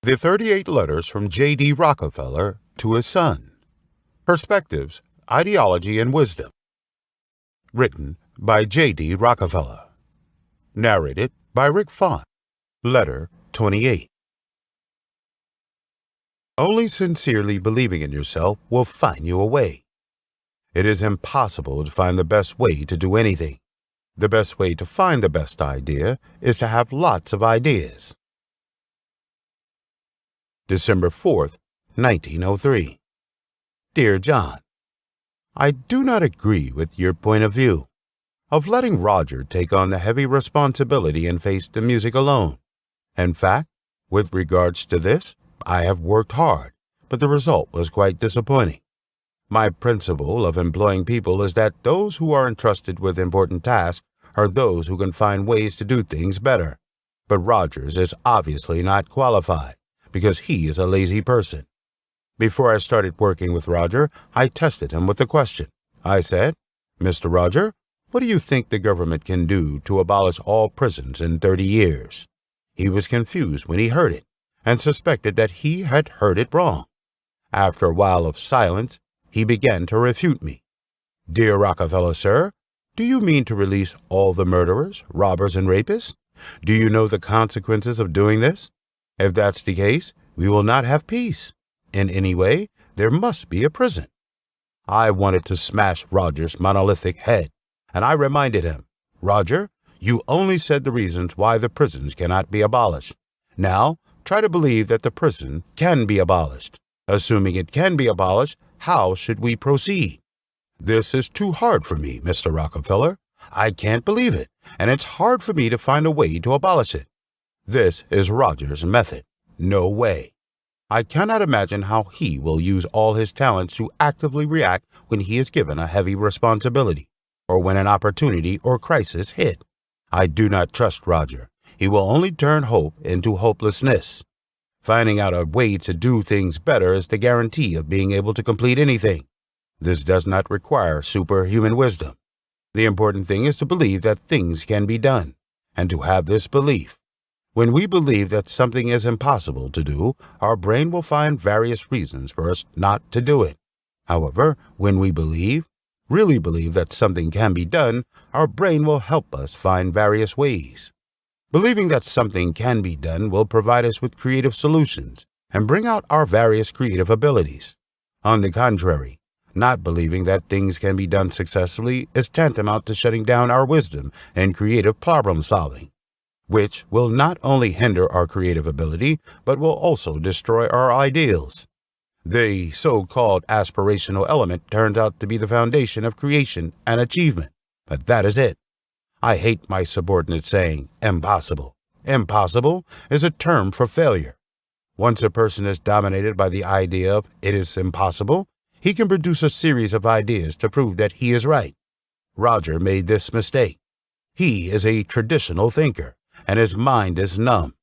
The 38 Letters from J.D. Rockefeller to his son. Perspectives, Ideology, and Wisdom. Written by J.D. Rockefeller. Narrated by Rick Font. Letter 28. Only sincerely believing in yourself will find you a way. It is impossible to find the best way to do anything. The best way to find the best idea is to have lots of ideas. December 4th, 1903. Dear John, I do not agree with your point of view of letting Roger take on the heavy responsibility and face the music alone. In fact, with regards to this, I have worked hard, but the result was quite disappointing. My principle of employing people is that those who are entrusted with important tasks are those who can find ways to do things better. But Rogers is obviously not qualified, because he is a lazy person. Before I started working with Roger, I tested him with the question. I said, Mr. Roger, what do you think the government can do to abolish all prisons in 30 years? He was confused when he heard it, and suspected that he had heard it wrong. After a while of silence, he began to refute me. Dear Rockefeller, sir, do you mean to release all the murderers, robbers, and rapists? Do you know the consequences of doing this? If that's the case, we will not have peace. In any way, there must be a prison. I wanted to smash Roger's monolithic head, and I reminded him, Roger, you only said the reasons why the prisons cannot be abolished. Now, try to believe that the prison can be abolished. Assuming it can be abolished, how should we proceed? This is too hard for me, Mr. Rockefeller. I can't believe it, and it's hard for me to find a way to abolish it. This is Roger's method. No way. I cannot imagine how he will use all his talents to actively react when he is given a heavy responsibility, or when an opportunity or crisis hit. I do not trust Roger. He will only turn hope into hopelessness. Finding out a way to do things better is the guarantee of being able to complete anything. This does not require superhuman wisdom. The important thing is to believe that things can be done, and to have this belief. When we believe that something is impossible to do, our brain will find various reasons for us not to do it. However, when we really believe that something can be done, our brain will help us find various ways. Believing that something can be done will provide us with creative solutions and bring out our various creative abilities. On the contrary, not believing that things can be done successfully is tantamount to shutting down our wisdom and creative problem solving, which will not only hinder our creative ability, but will also destroy our ideals. The so-called aspirational element turns out to be the foundation of creation and achievement, but that is it. I hate my subordinates saying, impossible. Impossible is a term for failure. Once a person is dominated by the idea of it is impossible, he can produce a series of ideas to prove that he is right. Roger made this mistake. He is a traditional thinker, and his mind is numb.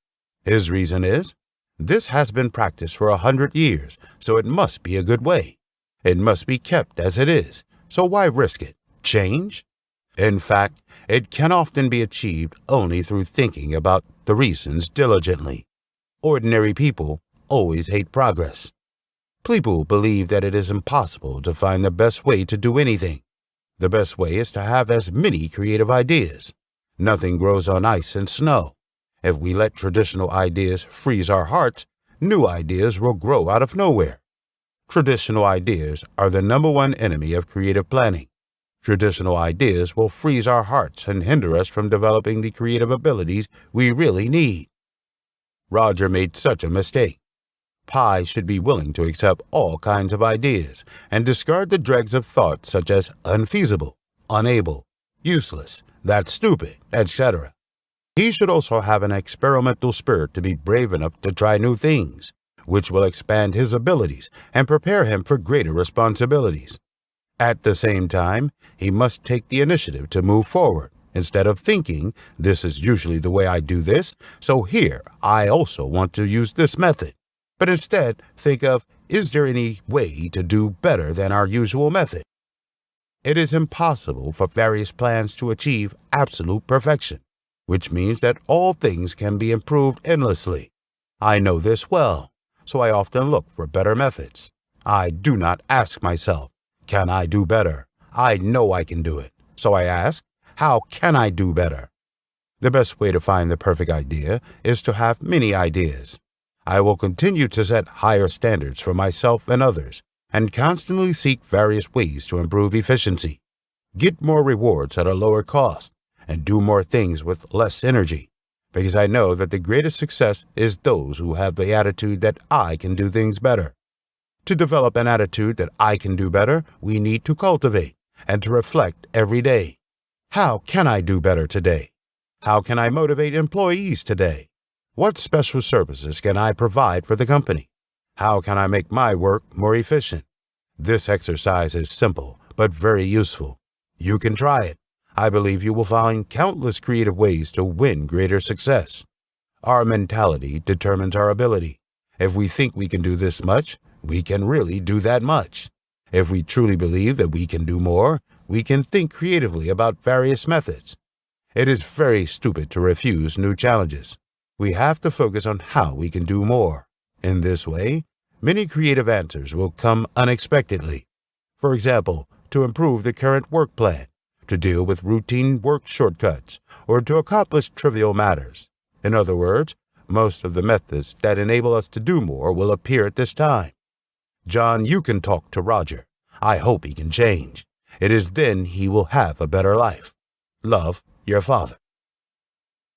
His reason is, this has been practiced for 100 years, so it must be a good way. It must be kept as it is, so why risk it? Change? In fact, it can often be achieved only through thinking about the reasons diligently. Ordinary people always hate progress. People believe that it is impossible to find the best way to do anything. The best way is to have as many creative ideas. Nothing grows on ice and snow. If we let traditional ideas freeze our hearts, new ideas will grow out of nowhere. Traditional ideas are the #1 enemy of creative planning. Traditional ideas will freeze our hearts and hinder us from developing the creative abilities we really need. Roger made such a mistake. Pi should be willing to accept all kinds of ideas and discard the dregs of thought such as unfeasible, unable, useless, that's stupid, etc. He should also have an experimental spirit to be brave enough to try new things, which will expand his abilities and prepare him for greater responsibilities. At the same time, he must take the initiative to move forward, instead of thinking, this is usually the way I do this, so here I also want to use this method. But instead, think of, is there any way to do better than our usual method? It is impossible for various plans to achieve absolute perfection, which means that all things can be improved endlessly. I know this well, so I often look for better methods. I do not ask myself, can I do better? I know I can do it, so I ask, how can I do better? The best way to find the perfect idea is to have many ideas. I will continue to set higher standards for myself and others, and constantly seek various ways to improve efficiency, get more rewards at a lower cost, and do more things with less energy, because I know that the greatest success is those who have the attitude that I can do things better. To develop an attitude that I can do better, we need to cultivate and to reflect every day. How can I do better today? How can I motivate employees today? What special services can I provide for the company? How can I make my work more efficient? This exercise is simple, but very useful. You can try it. I believe you will find countless creative ways to win greater success. Our mentality determines our ability. If we think we can do this much, we can really do that much. If we truly believe that we can do more, we can think creatively about various methods. It is very stupid to refuse new challenges. We have to focus on how we can do more. In this way, many creative answers will come unexpectedly. For example, to improve the current work plan, to deal with routine work shortcuts, or to accomplish trivial matters. In other words, most of the methods that enable us to do more will appear at this time. John, you can talk to Roger. I hope he can change. It is then he will have a better life. Love, your father.